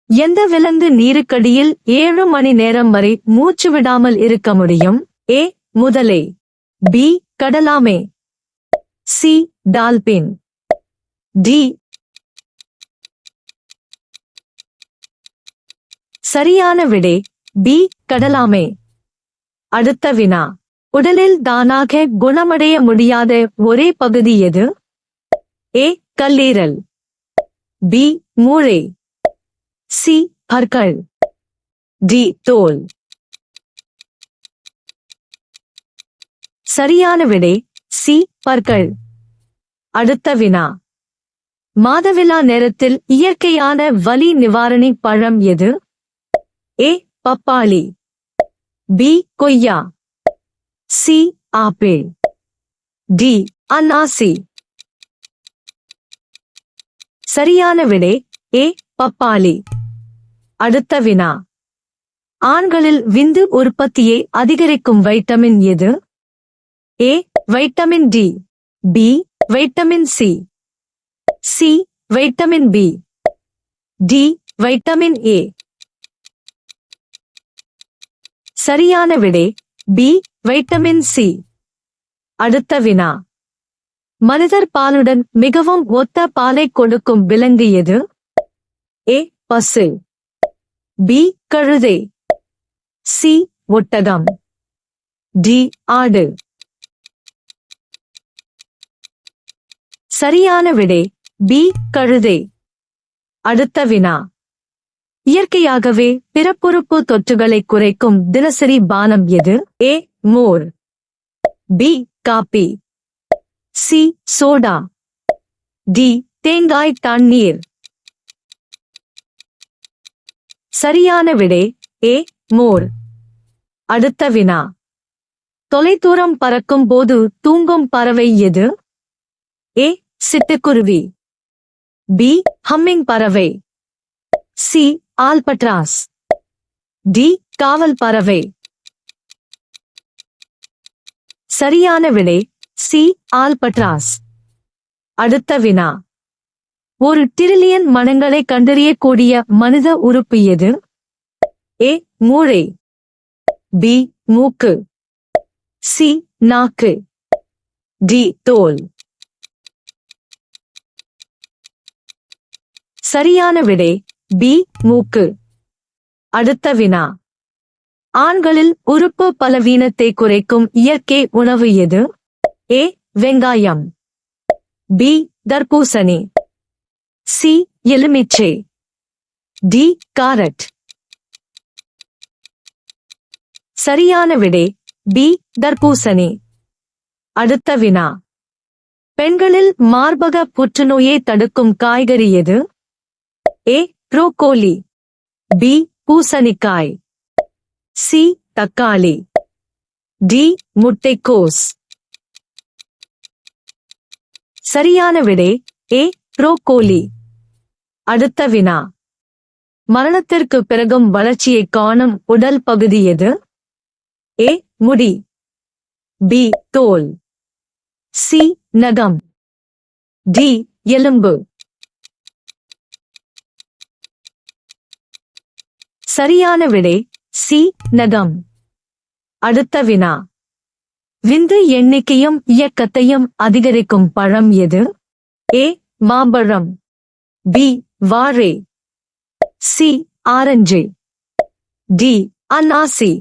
எந்த விலங்கு நீருக்கடியில் 7 மணி நேரம் வரை மூச்சு விடாமல் இருக்க முடியும்? ஏ முதலை, பி கடலாமே, சி டால்பின், டி. சரியான விடை பி கடலாமே. அடுத்த வினா, உடலில் தானாக குணமடைய முடியாத ஒரே பகுதி எது? ஏ கல்லீரல், பி மூளை, சி பற்கள், டி தோல். சரியான விடை சி பற்கள். அடுத்த வினா, மாதவிலா நேரத்தில் இயற்கையான வலி நிவாரணி பழம் எது? ஏ பப்பாளி, பி கொய்யா, சி ஆப்பிள், டி அன்னாசி. சரியான விடை ஏ பப்பாளி. அடுத்த வினா, ஆண்களில் விந்து உற்பத்தியை அதிகரிக்கும் வைட்டமின் எது? A vitamin D, B vitamin C, C vitamin B, D vitamin A. சரியான விடை பி வைட்டமின் சி. அடுத்த வினா, மனிதர் பாலுடன் மிகவும் ஒத்த பாலை கொடுக்கும் விலங்கு எது? ஏ பசு, பி கழுதை, சி ஒட்டகம், டி ஆடு. சரியான விடை பி கழுதை. அடுத்த வினா, இயற்கையாகவே பிறப்புறுப்பு தொற்றுகளை குறைக்கும் தினசரி பானம் எது? ஏ மோர், B coffee, C soda, D தேங்காய் தண்ணீர். சரியான விடை ஏ மோர். அடுத்த வினா, தொலைதூரம் பறக்கும் போது தூங்கும் பறவை எது? ஏ சிட்டுக்குருவி, பி ஹம்மிங் பறவை, சி ஆல்பட்ராஸ், டி காவல் பறவை. சரியான விடை சி ஆல்பட்ராஸ். அடுத்த வினா, ஒரு டிரில்லியன் மனங்களை கண்டறியக்கூடிய மனித உறுப்பு எது? ஏ மூளை, பி மூக்கு, சி நாக்கு, டி தோல். சரியான விடை பி மூக்கு. அடுத்த வினா, ஆண்களில் உறுப்பு பலவீனத்தை குறைக்கும் இயற்கை உணவு எது? ஏ வெங்காயம், பி தர்பூசணி, சி எலுமிச்சை, டி காரட். சரியான விடை பி தர்பூசணி. அடுத்த வினா, பெண்களில் மார்பக புற்றுநோயை தடுக்கும் காய்கறி எது? ஏ புரோக்கோலி, பி பூசணிக்காய், சி தக்காளி, டி முட்டைக்கோஸ். சரியான விடை ஏ புரோக்கோலி. அடுத்த வினா, மரணத்திற்கு பிறகும் வளர்ச்சியை காணும் உடல் பகுதி எது? ஏ முடி, பி தோல், சி நகம், டி எலும்பு. சரியான விடை சி நகம். அடுத்த வினா, விந்து எண்ணிக்கையும் இயக்கத்தையும் அதிகரிக்கும் பழம் எது? ஏ மாம்பழம், பி வாழை, சி ஆரஞ்சு, டி அன்னாசி.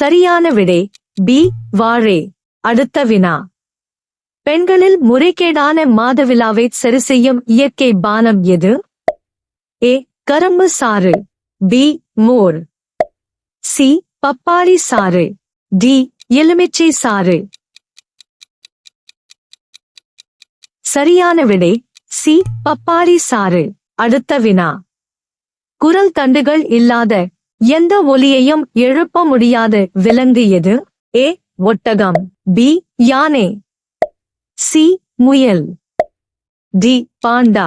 சரியான விடை பி வாழை. அடுத்த வினா, பெண்களில் முறைகேடான மாதவிலாவை சரிசெய்யும் இயற்கை பானம் எது? ஏ கரும்பு சாறு, பி மோர், சி பப்பாளி சாறு, டி எலுமிச்சை சாறு. சரியான விடை சி பப்பாளி சாறு. அடுத்த வினா, குரல் தண்டுகள் இல்லாத எந்த ஒலியையும் எழுப்ப முடியாத விலங்கு எது? ஏ ஒட்டகம், பி யானை, சி முயல், டி பாண்டா.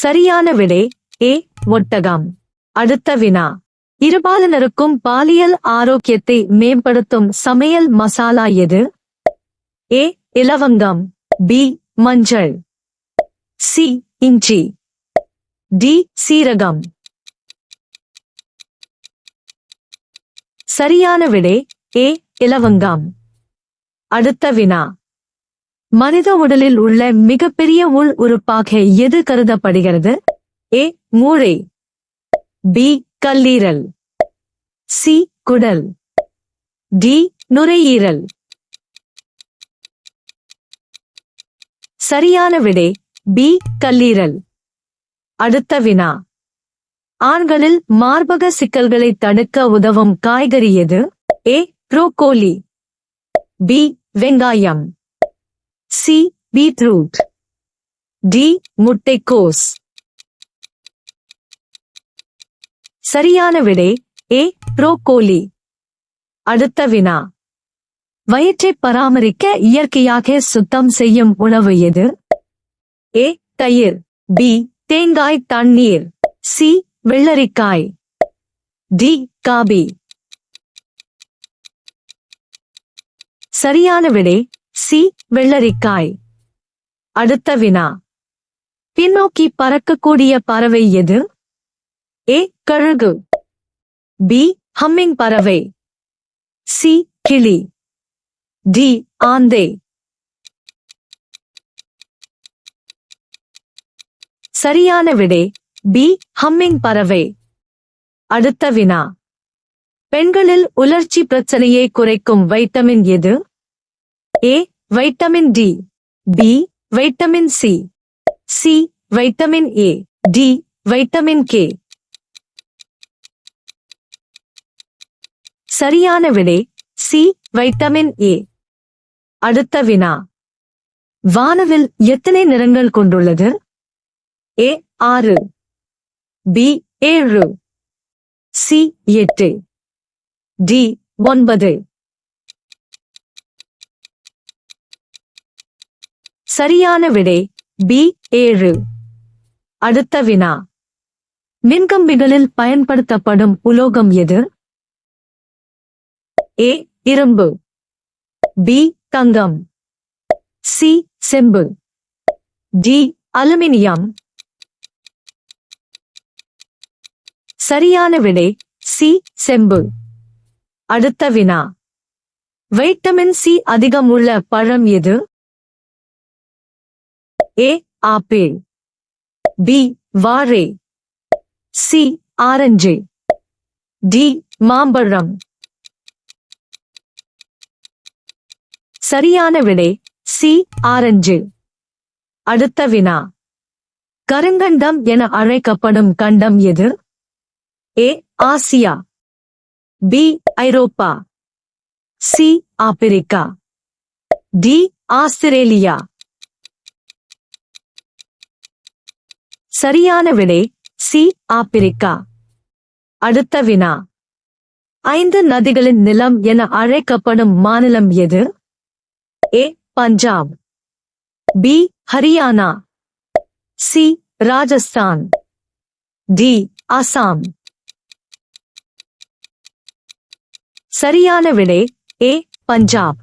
சரியான விடை ஏ ஒட்டகம். அடுத்த வினா, இருபாலனருக்கும் பாலியல் ஆரோக்கியத்தை மேம்படுத்தும் சமையல் மசாலா எது? ஏ இலவங்கம், பி மஞ்சள், சி இஞ்சி, டி சீரகம். சரியான விடை ஏ இலவங்கம். அடுத்த வினா. மனித உடலில் உள்ள மிகப்பெரிய உள் உறுப்பாக எது கருதப்படுகிறது? ஏ மூளை, பி கல்லீரல், சி குடல், டி நுரையீரல். சரியான விடை பி கல்லீரல். அடுத்த வினா. ஆண்களில் மார்பக சிக்கல்களை தடுக்க உதவும் காய்கறி எது? ஏ புரோக்கோலி, பி வெங்காயம், சி பீட்ரூட், டி முட்டைக்கோஸ். சரியான விடை ஏ புரோக்கோலி. அடுத்த வினா. வயிற்றை பராமரிக்க இயற்கையாக சுத்தம் செய்யும் உணவு எது? ஏ தயிர், பி தேங்காய் தண்ணீர், சி வெள்ளரிக்காய், டி காபி. சரியான விடை சி வெள்ளரிக்காய். அடுத்த வினா. பின்னோக்கி பறக்கக்கூடிய பறவை எது? ஏ கழுகு, பி ஹம்மிங் பறவை, சி கிளி, டி ஆந்தை. சரியான விடை பி ஹம்மிங் பறவை. அடுத்த வினா. பெண்களில் உலர்ச்சி பிரச்சனையை குறைக்கும் வைட்டமின் எது? A vitamin D, B vitamin C, C vitamin A, D vitamin K. சரியான விடை சி வைட்டமின் ஏ. அடுத்த வினா. வானவில் எத்தனை நிறங்கள் கொண்டுள்ளது? ஏ 6, பி 7, சி 8, டி 9. சரியான விடை பி 7. அடுத்த வினா. மின்கம்பிகளில் பயன்படுத்தப்படும் உலோகம் எது? ஏ இரும்பு, பி தங்கம், சி செம்பு, டி அலுமினியம். சரியான விடை சி செம்பு. அடுத்த வினா. வைட்டமின் சி அதிகம் உள்ள பழம் எது? ஏ ஆப்பிள், பி வாழை, சி ஆரஞ்சு, டி மாம்பழம். சரியான விடை சி ஆரஞ்சு. அடுத்த வினா. கருங்கண்டம் என அழைக்கப்படும் கண்டம் எது? ஏ ஆசியா, பி ஐரோப்பா, சி ஆப்பிரிக்கா, டி ஆஸ்திரேலியா. சரியான விடை சி ஆப்பிரிக்கா. அடுத்த வினா. 5 நதிகளின் நிலம் என அழைக்கப்படும் மாநிலம் எது? A Punjab, B Haryana, C Rajasthan, D Assam. சரியான விடை ஏ பஞ்சாப்.